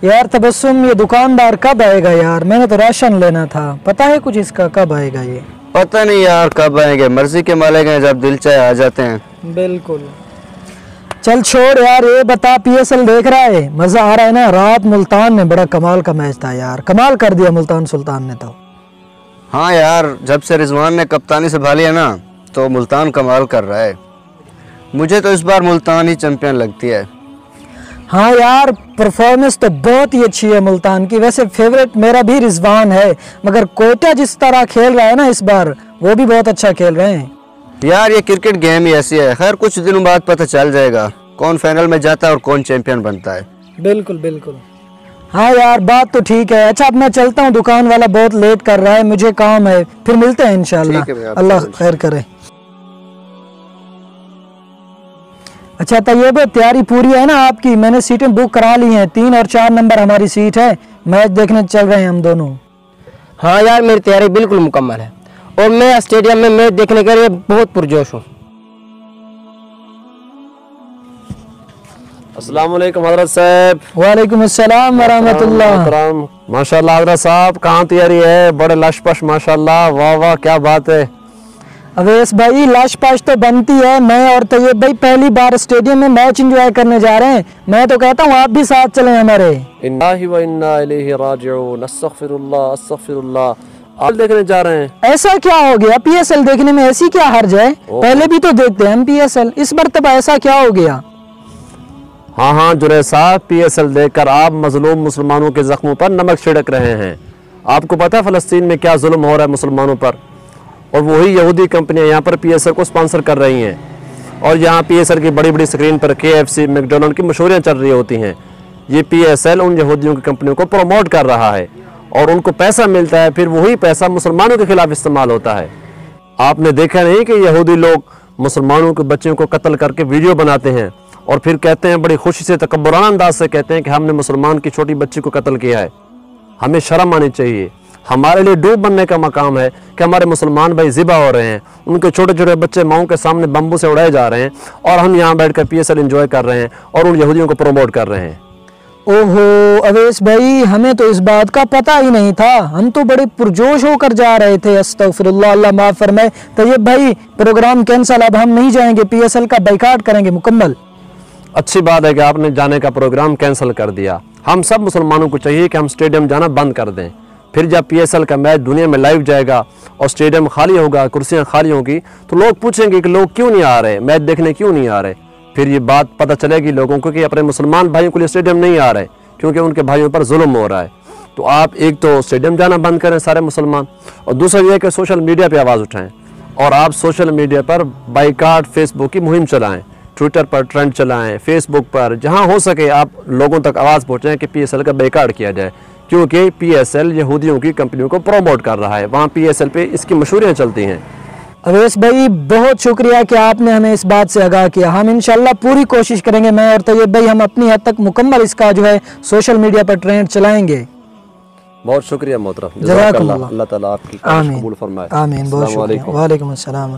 यार तबस्सुम, ये दुकानदार कब आएगा यार? मैंने तो राशन लेना था, पता है कुछ इसका कब आएगा ये? पता नहीं यार कब आएंगे, मर्जी के मालिक हैं, जब दिल चाहे आ जाते हैं। बिल्कुल। चल छोड़ यार, ये बता पीएसएल देख रहा है? मजा आ रहा है ना? रात मुल्तान में बड़ा कमाल का मैच था यार, कमाल कर दिया मुल्तान सुल्तान ने तो। हाँ यार, जब से रिजवान ने कप्तानी संभाली है ना तो मुल्तान कमाल कर रहा है। मुझे तो इस बार मुल्तान ही चैंपियन लगती है। हाँ यार, परफॉर्मेंस तो बहुत ही अच्छी है मुल्तान की। वैसे फेवरेट मेरा भी रिजवान है, मगर कोयटा जिस तरह खेल रहा है ना इस बार, वो भी बहुत अच्छा खेल रहे हैं। यार ये क्रिकेट गेम ही ऐसी है, खैर कुछ दिनों बाद पता चल जाएगा कौन फाइनल में जाता है और कौन चैंपियन बनता है। बिल्कुल बिल्कुल। हाँ यार, बात तो ठीक है। अच्छा अब मैं चलता हूँ, दुकान वाला बहुत लेट कर रहा है, मुझे काम है, फिर मिलते हैं इंशाल्लाह। अल्लाह खैर करे। अच्छा तैयब, तैयारी पूरी है ना आपकी? मैंने सीटें बुक करा ली हैं, 3 और 4 नंबर हमारी सीट है। मैच देखने चल रहे हैं हम दोनों। हाँ यार, मेरी तैयारी बिल्कुल मुकम्मल है और मैं स्टेडियम में मैच देखने के लिए बहुत पुरजोश हूँ। अस्सलाम वालेकुम हज़रत साहब। वालेकुम अस्सलाम वरहमतुल्लाह। माशाल्लाह हज़रत साहब, कहाँ तैयारी है? बड़े लशपश माशाल्लाह, वाह वाह क्या बात है। अवैस भाई, लाश पाश तो बनती है। मैं और तैयब भाई पहली बार स्टेडियम में मैच एंजॉय करने जा रहे हैं। मैं तो कहता हूँ आप भी साथ चलें हमारे। इन्नाही व इन्ना इलैहि राजिऊन, अस्तगफिरुल्लाह अस्तगफिरुल्लाह। आप देखने जा रहे हैं? ऐसा क्या हो गया? पीएसएल देखने में ऐसी क्या हर्ज है? पहले भी तो देखते हैं हम पीएसएल, इस मरतबा ऐसा क्या हो गया? हाँ हाँ जुरैद साहब, पीएसएल देखकर आप मजलूम मुसलमानों के जख्मों पर नमक छिड़क रहे हैं। आपको पता है फ़लस्तीन में क्या जुल्म हो रहा है मुसलमानों पर, और वही यहूदी कंपनियां यहाँ पर पीएसएल को स्पॉन्सर कर रही हैं। और यहाँ पीएसएल की बड़ी बड़ी स्क्रीन पर KFC, मैकडोनल्ड की मशहूरियाँ चल रही होती हैं। ये पीएसएल उन यहूदियों की कंपनियों को प्रमोट कर रहा है और उनको पैसा मिलता है, फिर वही पैसा मुसलमानों के खिलाफ इस्तेमाल होता है। आपने देखा नहीं कि यहूदी लोग मुसलमानों के बच्चों को कत्ल करके वीडियो बनाते हैं और फिर कहते हैं बड़ी खुशी से, तकब्बुराना अंदाज से कहते हैं कि हमने मुसलमान की छोटी बच्ची को कत्ल किया है। हमें शर्म आनी चाहिए। हमारे लिए डूब बनने का मकाम है कि हमारे मुसलमान भाई ज़िबा हो रहे हैं, उनके छोटे छोटे बच्चे माओं के सामने बम्बू से उड़ाए जा रहे हैं और हम यहाँ बैठकर पीएसएल एंजॉय कर रहे हैं और उन यहूदियों को प्रमोट कर रहे हैं। ओहो अवैस भाई, हमें तो इस बात का पता ही नहीं था। हम तो बड़े पुरजोश होकर जा रहे थे। अस्तगफिरुल्लाह, अल्लाह माफ फरमाए। तैयब भाई, प्रोग्राम कैंसल, अब हम नहीं जाएंगे, पीएसएल का बाइकाट करेंगे मुकम्मल। अच्छी बात है कि आपने जाने का प्रोग्राम कैंसिल कर दिया। हम सब मुसलमानों को चाहिए कि हम स्टेडियम जाना बंद कर दें। फिर जब पीएसएल का मैच दुनिया में लाइव जाएगा और स्टेडियम खाली होगा, कुर्सियां खाली होंगी, तो लोग पूछेंगे कि लोग क्यों नहीं आ रहे, मैच देखने क्यों नहीं आ रहे। फिर ये बात पता चलेगी लोगों को कि अपने मुसलमान भाइयों के लिए स्टेडियम नहीं आ रहे क्योंकि उनके भाइयों पर जुल्म हो रहा है। तो आप एक तो स्टेडियम जाना बंद करें सारे मुसलमान, और दूसरा ये कि सोशल मीडिया पर आवाज़ उठाएँ और आप सोशल मीडिया पर बाइकाट फेसबुक की मुहिम चलाएँ, ट्विटर पर ट्रेंड चलाएं, फेसबुक पर, जहां हो सके आप लोगों तक आवाज़ पहुंचाएं कि पीएसएल का बाइकाट किया जाए, क्योंकि पीएसएल यहूदियों की कंपनियों को प्रमोट कर रहा है। वहां पीएसएल पे इसकी मशहूरियां चलती हैं। अवैस भाई बहुत शुक्रिया कि आपने हमें इस बात से आगाह किया। हम इंशाल्लाह पूरी कोशिश करेंगे, मैं और तैयब भाई, हम अपनी हद तक मुकम्मल इसका जो है सोशल मीडिया पर ट्रेंड चलाएंगे। बहुत शुक्रिया मोहतरम, जज़ाकल्लाह, अल्लाह ताला आपकी आमीन कबूल फरमाए। आमीन, बहुत शुक्रिया। वालेकुम अस्सलाम।